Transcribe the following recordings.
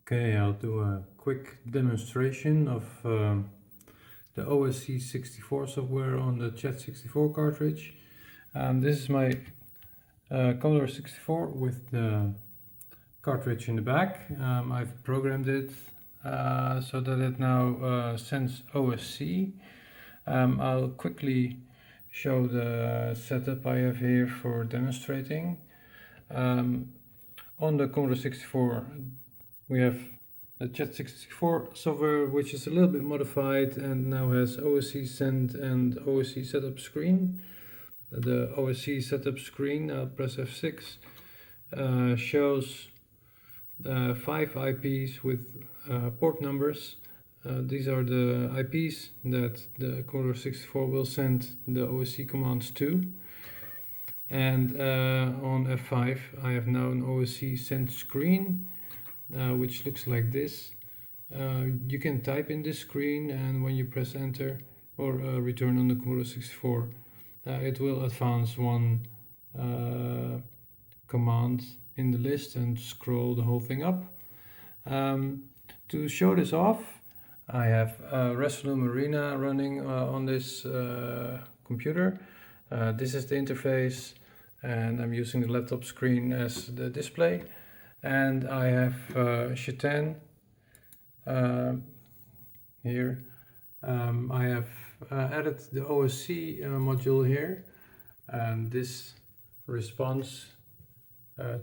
Okay, I'll do a quick demonstration of the OSC 64 software on the Chat64 cartridge. This is my Commodore 64 with the cartridge in the back. I've programmed it so that it now sends OSC. I'll quickly show the setup I have here for demonstrating. On the Commodore 64 we have the Chat64 software, which is a little bit modified and now has OSC send and OSC setup screen. The OSC setup screen, I'll press F6, shows 5 IPs with port numbers. These are the IPs that the Commodore 64 will send the OSC commands to. And on F5 I have now an OSC send screen, which looks like this. You can type in this screen, and when you press enter or return on the Commodore 64, it will advance one command in the list and scroll the whole thing up. To show this off, I have Resolume Arena running on this computer. This is the interface, and I'm using the laptop screen as the display. And I have Chat64 here. I have added the OSC module here, and this responds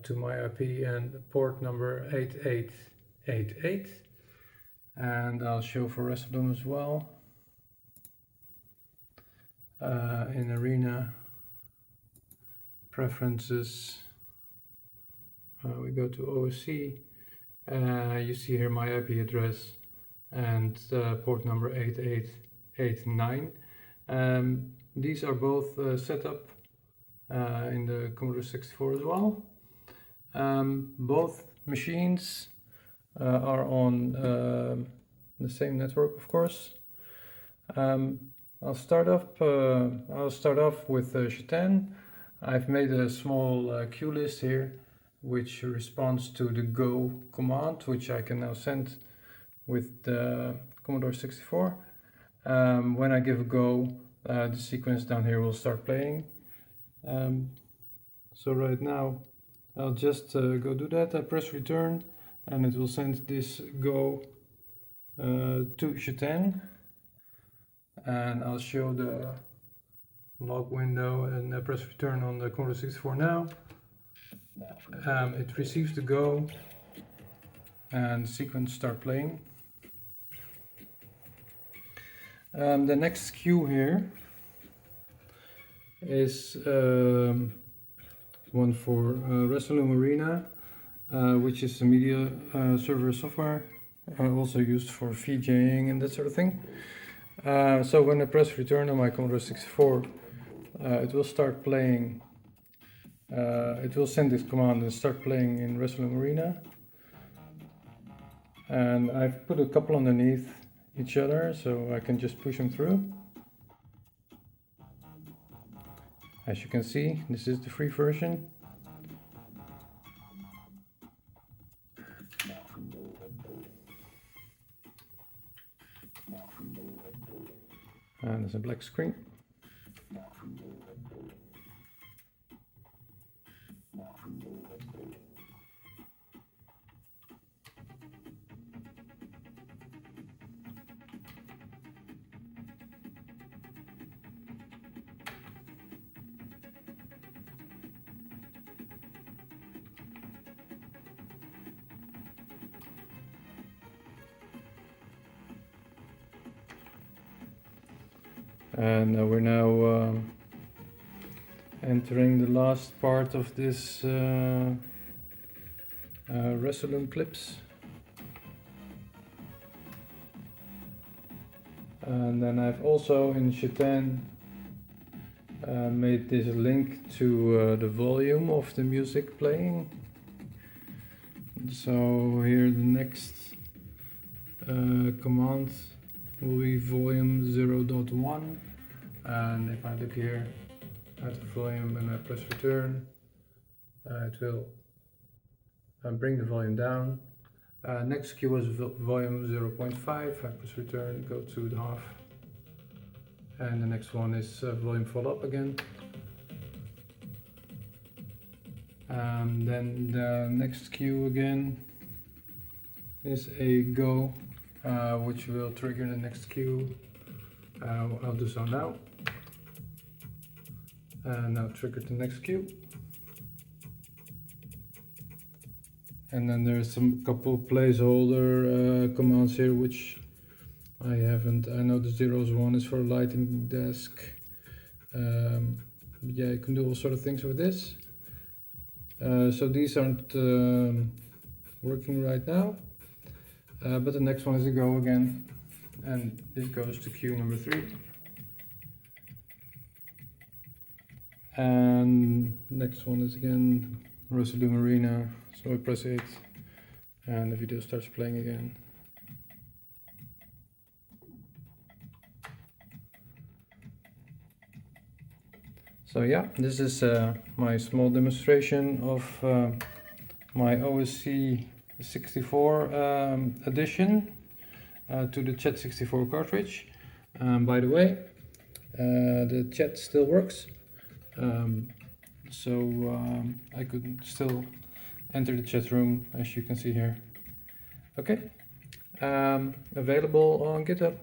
to my IP and port number 8888. And I'll show for Resolume as well. In Arena Preferences, we go to OSC. You see here my IP address and port number 8889. These are both set up in the Commodore 64 as well. Both machines are on the same network, of course. I'll start off with Chat64. I've made a small queue list here, which responds to the go command, which I can now send with the Commodore 64. When I give a go, the sequence down here will start playing. So right now I'll just go do that. I press return and it will send this go to Chat64, and I'll show the log window and press return on the Commodore 64 now. It receives the go and sequence start playing. The next queue here is one for Resolume Arena, which is a media server software, also used for VJing and that sort of thing. So when I press return on my Commodore 64, it will start playing. It will send this command and start playing in Resolume Arena. And I've put a couple underneath each other, so I can just push them through. As you can see, this is the free version. And there's a black screen. And we're now entering the last part of this Resolume clips. And then I've also in Chat64 made this link to the volume of the music playing. So here the next command will be volume 0.1, and if I look here at the volume and I press return, it will bring the volume down. Next queue was volume 0.5. I press return, go to the half. And the next one is volume full up again. Then the next queue again is a go, which will trigger the next queue. I'll do so now. And now trigger the next queue. And then there's some couple placeholder commands here which I haven't. I know the zeros one is for lighting desk. Yeah, you can do all sort of things with this. So these aren't working right now, but the next one is a go again, and it goes to queue number 3. And next one is again Residue Marina, so I press 8 and the video starts playing again. So yeah, this is my small demonstration of my OSC 64 addition to the Chat64 cartridge. By the way, the chat still works, so I could still enter the chat room, as you can see here. Okay, available on GitHub.